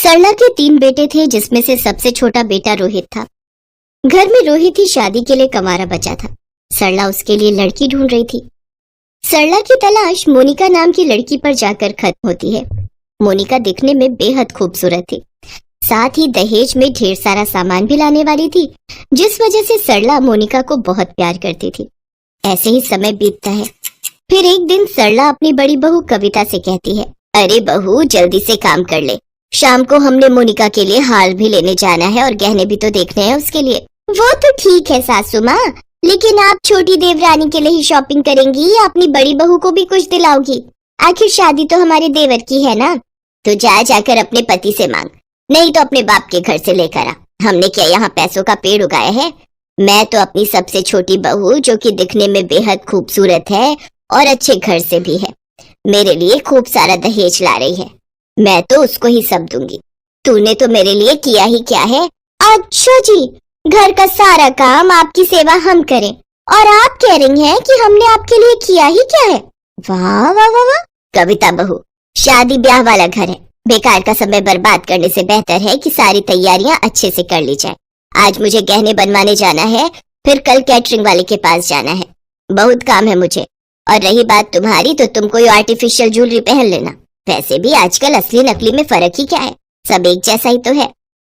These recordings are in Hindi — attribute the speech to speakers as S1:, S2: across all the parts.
S1: सरला के 3 बेटे थे, जिसमें से सबसे छोटा बेटा रोहित था। घर में रोहित ही शादी के लिए कंवारा बचा था। सरला उसके लिए लड़की ढूंढ रही थी। सरला की तलाश मोनिका नाम की लड़की पर जाकर खत्म होती है। मोनिका दिखने में बेहद खूबसूरत थी, साथ ही दहेज में ढेर सारा सामान भी लाने वाली थी, जिस वजह से सरला मोनिका को बहुत प्यार करती थी। ऐसे ही समय बीतता है। फिर एक दिन सरला अपनी बड़ी बहू कविता से कहती है, अरे बहू, जल्दी से काम कर ले, शाम को हमने मोनिका के लिए हार भी लेने जाना है और गहने भी तो देखने हैं उसके लिए। वो तो ठीक है सासू माँ, लेकिन आप छोटी देवरानी के लिए ही शॉपिंग करेंगी या अपनी बड़ी बहू को भी कुछ दिलाओगी? आखिर शादी तो हमारे देवर की है ना। तो जाकर अपने पति से मांग, नहीं तो अपने बाप के घर से लेकर आ। हमने क्या यहाँ पैसों का पेड़ उगाया है? मैं तो अपनी सबसे छोटी बहू, जो कि दिखने में बेहद खूबसूरत है और अच्छे घर से भी है, मेरे लिए खूब सारा दहेज ला रही है। मैं तो उसको ही सब दूंगी। तूने तो मेरे लिए किया ही क्या है? अच्छा जी, घर का सारा काम आपकी सेवा हम करें और आप कह रही हैं कि हमने आपके लिए किया ही क्या है? वाह वाह वाह वाह। कविता बहू, शादी ब्याह वाला घर है, बेकार का समय बर्बाद करने से बेहतर है कि सारी तैयारियां अच्छे से कर ली जाए। आज मुझे गहने बनवाने जाना है, फिर कल कैटरिंग वाले के पास जाना है, बहुत काम है मुझे। और रही बात तुम्हारी, तो तुम कोई आर्टिफिशियल ज्वेलरी पहन लेना। वैसे भी आजकल असली नकली में फर्क ही क्या है, सब एक जैसा ही तो है।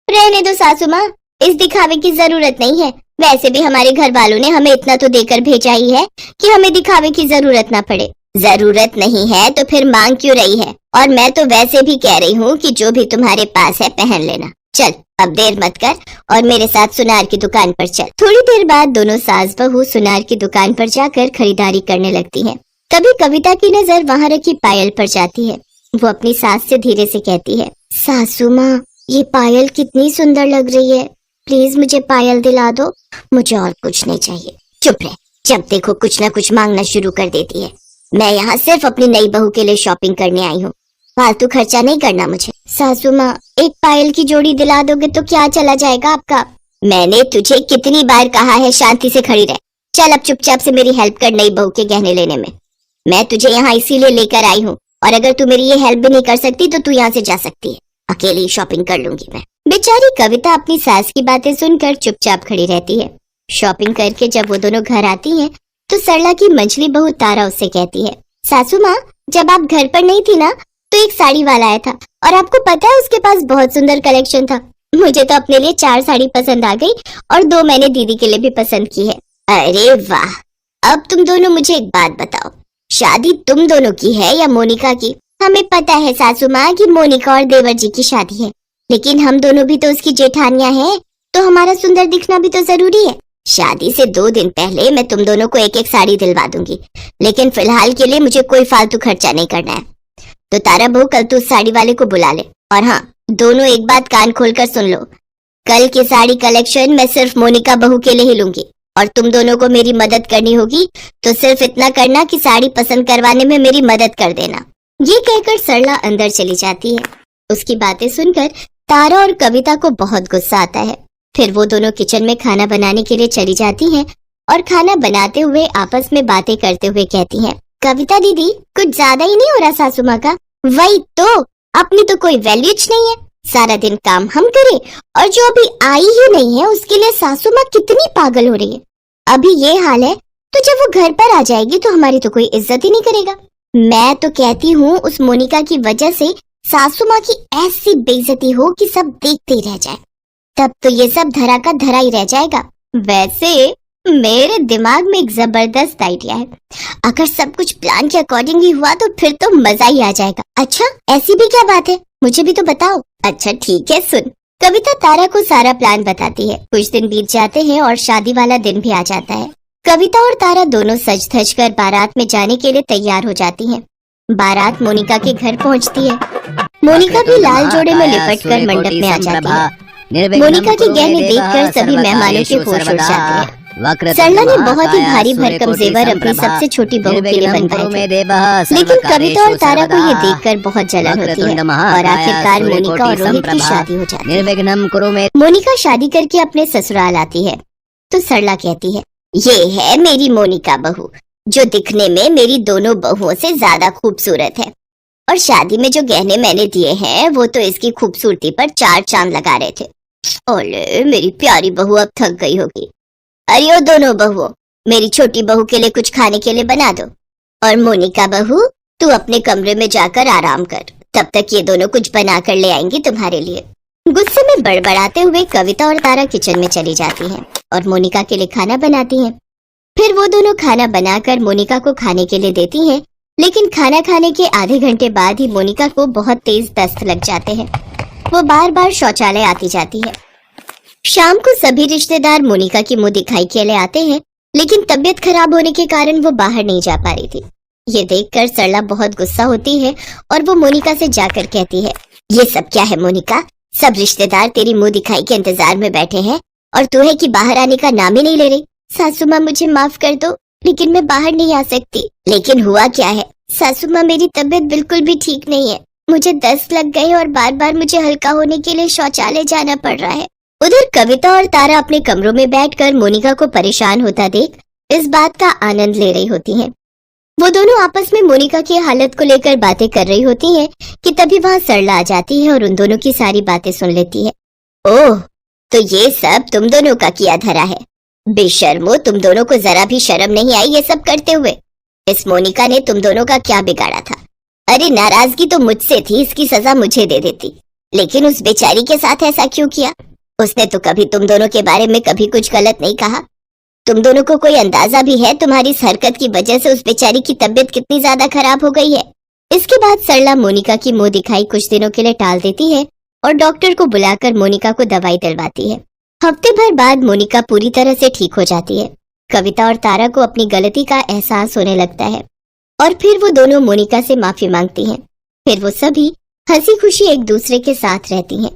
S1: रहने दो सासू माँ, इस दिखावे की जरूरत नहीं है। वैसे भी हमारे घर वालों ने हमें इतना तो देकर भेजा ही है कि हमें दिखावे की जरूरत ना पड़े। जरूरत नहीं है तो फिर मांग क्यों रही है? और मैं तो वैसे भी कह रही हूँ कि जो भी तुम्हारे पास है पहन लेना। चल अब देर मत कर और मेरे साथ सुनार की दुकान पर चल। थोड़ी देर बाद दोनों सास बहू सुनार की दुकान पर जाकर खरीदारी करने लगती हैं। तभी कविता की नजर वहाँ रखी पायल पर जाती है। वो अपनी सास से धीरे से कहती है, सासू माँ, ये पायल कितनी सुंदर लग रही है, प्लीज मुझे पायल दिला दो, मुझे और कुछ नहीं चाहिए। चुप रह, जब देखो कुछ न कुछ मांगना शुरू कर देती है। मैं यहाँ सिर्फ अपनी नई बहू के लिए शॉपिंग करने आई हूँ, फालतू खर्चा नहीं करना मुझे। सासू माँ, एक पायल की जोड़ी दिला दोगे तो क्या चला जाएगा आपका? मैंने तुझे कितनी बार कहा है शांति से खड़ी रह। चल अब चुपचाप से मेरी हेल्प कर नई बहू के गहने लेने में। मैं तुझे यहाँ इसीलिए लेकर आई हूँ, और अगर तू मेरी ये हेल्प भी नहीं कर सकती तो तू यहाँ से जा सकती है, अकेली ही शॉपिंग कर लूंगी मैं। बेचारी कविता अपनी सास की बातें सुनकर चुपचाप खड़ी रहती है। शॉपिंग करके जब वो दोनों घर आती हैं, तो सरला की मंझली बहू तारा उससे कहती है, सासू माँ, जब आप घर पर नहीं थी ना, तो एक साड़ी वाला आया था और आपको पता है उसके पास बहुत सुंदर कलेक्शन था। मुझे तो अपने लिए 4 साड़ी पसंद आ गई और 2 मैंने दीदी के लिए भी पसंद की है। अरे वाह। अब तुम दोनों मुझे एक बात बताओ, शादी तुम दोनों की है या मोनिका की? हमें पता है सासू माँ कि मोनिका और देवर जी की शादी है, लेकिन हम दोनों भी तो उसकी जेठानियां हैं, तो हमारा सुंदर दिखना भी तो जरूरी है। शादी से 2 दिन पहले मैं तुम दोनों को एक एक साड़ी दिलवा दूंगी, लेकिन फिलहाल के लिए मुझे कोई फालतू खर्चा नहीं करना है। तो तारा बहू, कल तू उस साड़ी वाले को बुला ले। और हाँ, दोनों एक बात कान खोलकर सुन लो, कल की साड़ी कलेक्शन मैं सिर्फ मोनिका बहू के लिए ही लूंगी, और तुम दोनों को मेरी मदद करनी होगी तो सिर्फ इतना करना कि साड़ी पसंद करवाने में मेरी मदद कर देना। ये कहकर सरला अंदर चली जाती है। उसकी बातें सुनकर तारा और कविता को बहुत गुस्सा आता है। फिर वो दोनों किचन में खाना बनाने के लिए चली जाती हैं और खाना बनाते हुए आपस में बातें करते हुए कहती हैं, कविता दीदी, कुछ ज्यादा ही नहीं हो रहा सासू माँ का? वही तो, अपनी तो कोई वैल्यू नहीं है, सारा दिन काम हम करें और जो अभी आई ही नहीं है उसके लिए सासू माँ कितनी पागल हो रही है। अभी ये हाल है तो जब वो घर पर आ जाएगी तो हमारी तो कोई इज्जत ही नहीं करेगा। मैं तो कहती हूँ उस मोनिका की वजह से सासू माँ की ऐसी बेइज्जती हो कि सब देखते ही रह जाए, तब तो ये सब धरा का धरा ही रह जाएगा। वैसे मेरे दिमाग में एक जबरदस्त आइडिया है, अगर सब कुछ प्लान के अकॉर्डिंग ही हुआ तो फिर तो मजा ही आ जाएगा। अच्छा, ऐसी भी क्या बात है, मुझे भी तो बताओ। अच्छा ठीक है, सुन। कविता तारा को सारा प्लान बताती है। कुछ दिन बीत जाते हैं और शादी वाला दिन भी आ जाता है। कविता और तारा दोनों सज धज कर बारात में जाने के लिए तैयार हो जाती हैं। बारात मोनिका के घर पहुंचती है। मोनिका भी लाल जोड़े में लिपट कर मंडप में आ जाती है। मोनिका के गहने देखकर सभी मेहमानों के होश उड़ जाते हैं। सरला ने बहुत ही भारी भरकम जेवर अपनी सबसे छोटी बहू के लिए बनवाए थे, लेकिन कविता और तारा को ये देखकर बहुत जलन होती है और आखिरकार मोनिका और रोहित की शादी हो जाती है। मोनिका शादी करके अपने ससुराल आती है तो सरला कहती है, ये है मेरी मोनिका बहू, जो दिखने में मेरी दोनों बहुओं से ज्यादा खूबसूरत है। और शादी में जो गहने मैंने दिए हैं वो तो इसकी खूबसूरती पर चार चांद लगा रहे थे। ओले मेरी प्यारी बहू अब थक गई होगी। अरे ओ दोनों बहुओं, मेरी छोटी बहू के लिए कुछ खाने के लिए बना दो। और मोनिका बहू, तू अपने कमरे में जाकर आराम कर, तब तक ये दोनों कुछ बना कर ले आएंगी तुम्हारे लिए। गुस्से में बड़बड़ाते हुए कविता और तारा किचन में चली जाती हैं और मोनिका के लिए खाना बनाती हैं। फिर वो दोनों खाना बनाकर मोनिका को खाने के लिए देती हैं, लेकिन खाना खाने के आधे घंटे बाद ही मोनिका को बहुत तेज दस्त लग जाते हैं। वो बार बार शौचालय आती जाती है। शाम को सभी रिश्तेदार मोनिका की मुंह दिखाई के लिए आते हैं, लेकिन तबीयत खराब होने के कारण वो बाहर नहीं जा पा रही थी। ये देखकर सरला बहुत गुस्सा होती है और वो मोनिका से जाकर कहती है, ये सब क्या है मोनिका? सब रिश्तेदार तेरी मुंह दिखाई के इंतजार में बैठे हैं और तू है कि बाहर आने का नाम ही नहीं ले रही। सासू माँ मुझे माफ कर दो, लेकिन मैं बाहर नहीं आ सकती। लेकिन हुआ क्या है? सासू माँ मेरी तबीयत बिल्कुल भी ठीक नहीं है, मुझे दस्त लग गए और बार बार मुझे हल्का होने के लिए शौचालय जाना पड़ रहा है। उधर कविता और तारा अपने कमरों में बैठकर मोनिका को परेशान होता देख इस बात का आनंद ले रही होती हैं। वो दोनों आपस में मोनिका की हालत को लेकर बातें कर रही होती हैं कि तभी वहाँ सरला आ जाती है और उन दोनों की सारी बातें सुन लेती है। ओह, तो ये सब तुम दोनों का किया धरा है। बेशर्मो, तुम दोनों को जरा भी शर्म नहीं आई ये सब करते हुए? इस मोनिका ने तुम दोनों का क्या बिगाड़ा था? अरे नाराजगी तो मुझसे थी, इसकी सजा मुझे दे देती, लेकिन उस बेचारी के साथ ऐसा क्यों किया? उसने तो कभी तुम दोनों के बारे में कभी कुछ गलत नहीं कहा। तुम दोनों को कोई अंदाजा भी है तुम्हारी इस हरकत की वजह से उस बेचारी की तबीयत कितनी ज्यादा खराब हो गई है? इसके बाद सरला मोनिका की मुंह दिखाई कुछ दिनों के लिए टाल देती है और डॉक्टर को बुलाकर मोनिका को दवाई दिलवाती है। हफ्ते भर बाद मोनिका पूरी तरह से ठीक हो जाती है। कविता और तारा को अपनी गलती का एहसास होने लगता है और फिर वो दोनों मोनिका से माफी मांगती हैं। फिर वो सभी हंसी खुशी एक दूसरे के साथ रहती हैं।